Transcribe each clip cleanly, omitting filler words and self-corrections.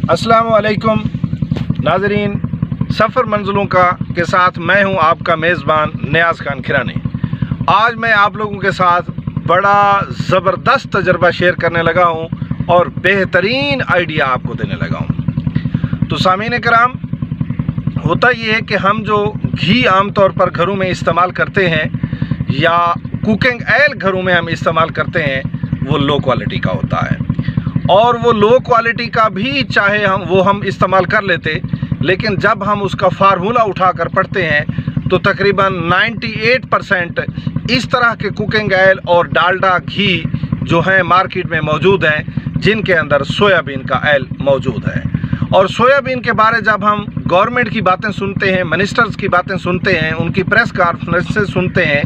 अस्सलाम वालेकुम नाजरीन, सफ़र मंजिलों के साथ मैं हूं आपका मेज़बान नियाज़ खान खिरानी। आज मैं आप लोगों के साथ बड़ा ज़बरदस्त तजर्बा शेयर करने लगा हूं और बेहतरीन आइडिया आपको देने लगा हूं। तो सामीन कराम, होता ये है कि हम जो घी आम तौर पर घरों में इस्तेमाल करते हैं या कुकिंग ऑयल घरों में हम इस्तेमाल करते हैं, वो लो क्वालिटी का होता है। और वो लो क्वालिटी का भी चाहे हम इस्तेमाल कर लेते, लेकिन जब हम उसका फार्मूला उठाकर पढ़ते हैं तो तकरीबन 98% इस तरह के कुकिंग ऑयल और डालडा घी जो हैं मार्केट में मौजूद हैं, जिनके अंदर सोयाबीन का ऑयल मौजूद है। और सोयाबीन के बारे जब हम गवर्नमेंट की बातें सुनते हैं, मिनिस्टर्स की बातें सुनते हैं, उनकी प्रेस कॉन्फ्रेंस से सुनते हैं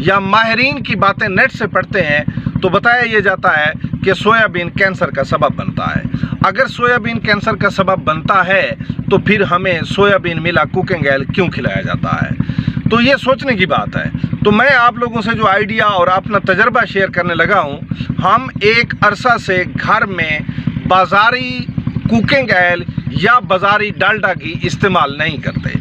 या माहिरीन की बातें नेट से पढ़ते हैं, तो बताया ये जाता है कि सोयाबीन कैंसर का सबब बनता है। अगर सोयाबीन कैंसर का सबब बनता है तो फिर हमें सोयाबीन मिला कुकिंग ऑयल क्यों खिलाया जाता है? तो ये सोचने की बात है। तो मैं आप लोगों से जो आइडिया और अपना तजर्बा शेयर करने लगा हूँ, हम एक अरसा से घर में बाज़ारी कुकिंग ऑयल या बाज़ारी डालडा घी इस्तेमाल नहीं करते।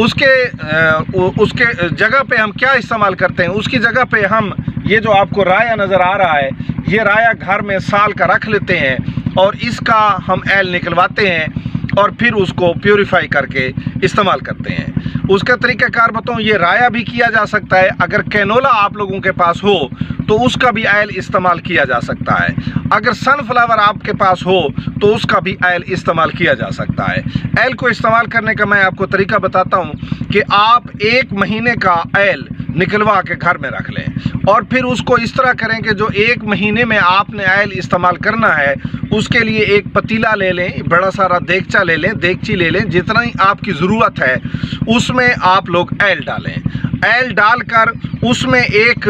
उसके जगह पे हम क्या इस्तेमाल करते हैं? उसकी जगह पे हम ये जो आपको राया नज़र आ रहा है, ये राया घर में साल का रख लेते हैं और इसका हम ऑयल निकलवाते हैं और फिर उसको प्योरीफाई करके इस्तेमाल करते हैं। उसका तरीक़ाकार बताऊँ, ये राया भी किया जा सकता है। अगर कैनोला आप लोगों के पास हो तो उसका भी ऑयल इस्तेमाल किया जा सकता है। अगर सनफ्लावर आपके पास हो तो उसका भी ऑयल इस्तेमाल किया जा सकता है। ऑयल को इस्तेमाल करने का मैं आपको तरीका बताता हूँ कि आप 1 महीने का ऑयल निकलवा के घर में रख लें और फिर उसको इस तरह करें कि जो 1 महीने में आपने ऑयल इस्तेमाल करना है, उसके लिए एक पतीला ले लें, बड़ा सारा देगचा ले लें, देगची ले लें, जितना ही आपकी ज़रूरत है उसमें आप लोग ऑयल डालें। ऑयल डालकर उसमें एक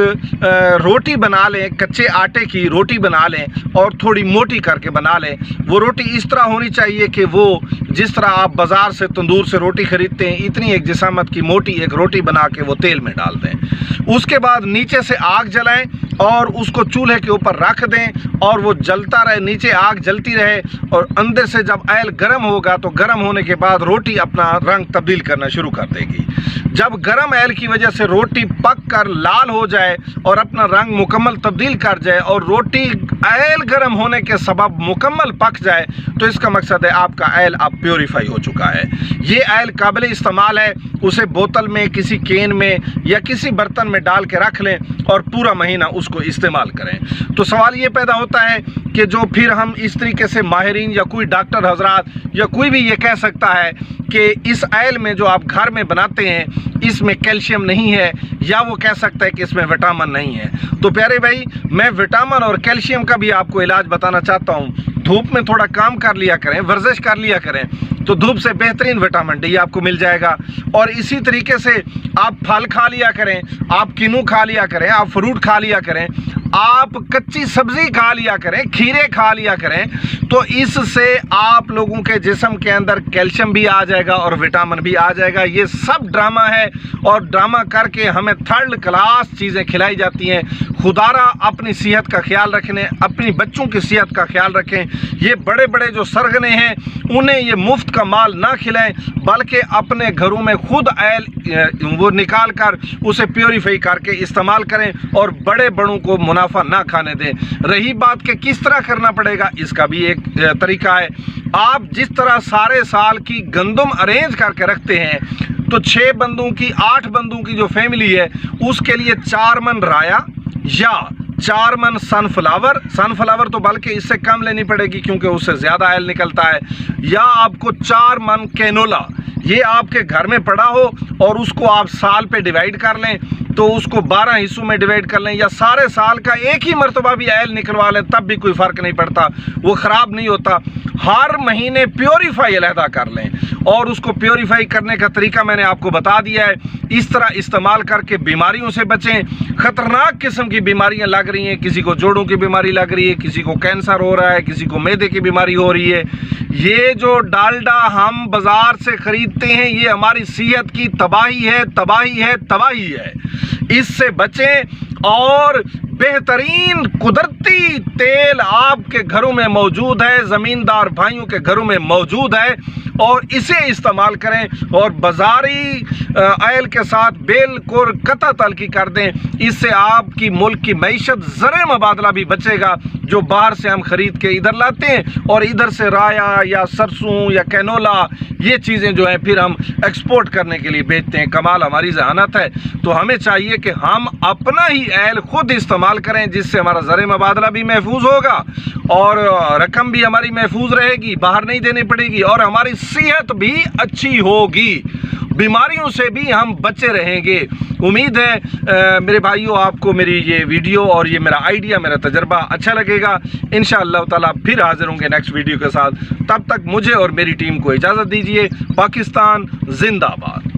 रोटी बना लें, कच्चे आटे की रोटी बना लें और थोड़ी मोटी करके बना लें। वो रोटी इस तरह होनी चाहिए कि वो जिस तरह आप बाज़ार से तंदूर से रोटी ख़रीदते हैं, इतनी एक जिसामत की मोटी एक रोटी बना के वो तेल में डाल दें। उसके बाद नीचे से आग जलाएं और उसको चूल्हे के ऊपर रख दें और वो जलता रहे, नीचे आग जलती रहे और अंदर से जब ऑयल गर्म होगा तो गर्म होने के बाद रोटी अपना रंग तब्दील करना शुरू कर देगी। जब गर्म ऑयल की वजह से रोटी पक कर लाल हो जाए और अपना रंग मुकम्मल तब्दील कर जाए और रोटी ऑयल गर्म होने के सबब मुकम्मल पक जाए, तो इसका मकसद है आपका ऑयल अब प्योरीफाई हो चुका है। ये ऑयल काबिल इस्तेमाल है। उसे बोतल में, किसी कैन में या किसी बर्तन में डाल के रख लें और पूरा महीना उसको इस्तेमाल करें। तो सवाल ये पैदा होता है कि जो फिर हम इस तरीके से माहिरीन या कोई डॉक्टर हजरात या कोई भी ये कह सकता है कि इस ऑयल में जो आप घर में बनाते हैं इसमें कैल्शियम नहीं है, या वो कह सकता है कि इसमें विटामिन नहीं है। तो प्यारे भाई, मैं विटामिन और कैल्शियम का भी आपको इलाज बताना चाहता हूँ। धूप में थोड़ा काम कर लिया करें, वर्जिश कर लिया करें, तो धूप से बेहतरीन विटामिन डी आपको मिल जाएगा। और इसी तरीके से आप फल खा लिया करें, आप किनू खा लिया करें, आप फ्रूट खा लिया करें, आप कच्ची सब्जी खा लिया करें, खीरे खा लिया करें, तो इससे आप लोगों के जिस्म के अंदर कैल्शियम भी आ जाएगा और विटामिन भी आ जाएगा। ये सब ड्रामा है और ड्रामा करके हमें थर्ड क्लास चीज़ें खिलाई जाती हैं। खुदारा अपनी सेहत का ख्याल रखने, अपनी बच्चों की सेहत का ख्याल रखें। ये बड़े बड़े जो सरगने हैं उन्हें ये मुफ्त का माल ना खिलाएं, बल्कि अपने घरों में खुद ऑयल वो निकाल कर उसे प्योरीफाई करके इस्तेमाल करें और बड़े बड़ों को मुनाफा ना खाने दें। रही बात कि किस तरह करना पड़ेगा, इसका भी एक तरीका है। आप जिस तरह सारे साल की गंदम अरेंज करके रखते हैं, तो 6 बंदों की, 8 बंदों की जो फैमिली है उसके लिए 4 मन राया या 4 मन सनफ्लावर तो बल्कि इससे कम लेनी पड़ेगी क्योंकि उससे ज़्यादा ऑयल निकलता है, या आपको 4 मन कैनोला, ये आपके घर में पड़ा हो और उसको आप साल पे डिवाइड कर लें, तो उसको 12 हिस्सों में डिवाइड कर लें, या सारे साल का एक ही मरतबा भी ऑयल निकलवा लें, तब भी कोई फ़र्क नहीं पड़ता, वो ख़राब नहीं होता। हर महीने प्योरीफाई अलहदा कर लें और उसको प्योरीफाई करने का तरीका मैंने आपको बता दिया है। इस तरह इस्तेमाल करके बीमारियों से बचें। ख़तरनाक किस्म की बीमारियां लग रही हैं, किसी को जोड़ों की बीमारी लग रही है, किसी को कैंसर हो रहा है, किसी को मैदे की बीमारी हो रही है। ये जो डालडा हम बाज़ार से ख़रीदते हैं, ये हमारी सेहत की तबाही है, तबाही है, तबाही है। इससे बचें और बेहतरीन कुदरती तेल आपके घरों में मौजूद है, ज़मींदार भाइयों के घरों में मौजूद है, और इसे इस्तेमाल करें और बाज़ारी ऑयल के साथ बिल्कुल कतई तल्खी कर दें। इससे आपकी मुल्क की मईशत ज़र मुबादला भी बचेगा, जो बाहर से हम ख़रीद के इधर लाते हैं और इधर से राया या सरसों या कैनोला ये चीज़ें जो हैं फिर हम एक्सपोर्ट करने के लिए बेचते हैं। कमाल हमारी ज़हानत है। तो हमें चाहिए कि हम अपना ही ऑयल खुद इस्तेमाल करें, जिससे हमारा ज़र मुबादला भी महफूज होगा और रकम भी हमारी महफूज रहेगी, बाहर नहीं देनी पड़ेगी, और हमारी सेहत भी अच्छी होगी, बीमारियों से भी हम बचे रहेंगे। उम्मीद है मेरे भाइयों आपको मेरी ये वीडियो और ये मेरा आइडिया, मेरा तजर्बा अच्छा लगेगा। इंशाअल्लाह ताला फिर हाजिर होंगे नेक्स्ट वीडियो के साथ। तब तक मुझे और मेरी टीम को इजाज़त दीजिए। पाकिस्तान जिंदाबाद।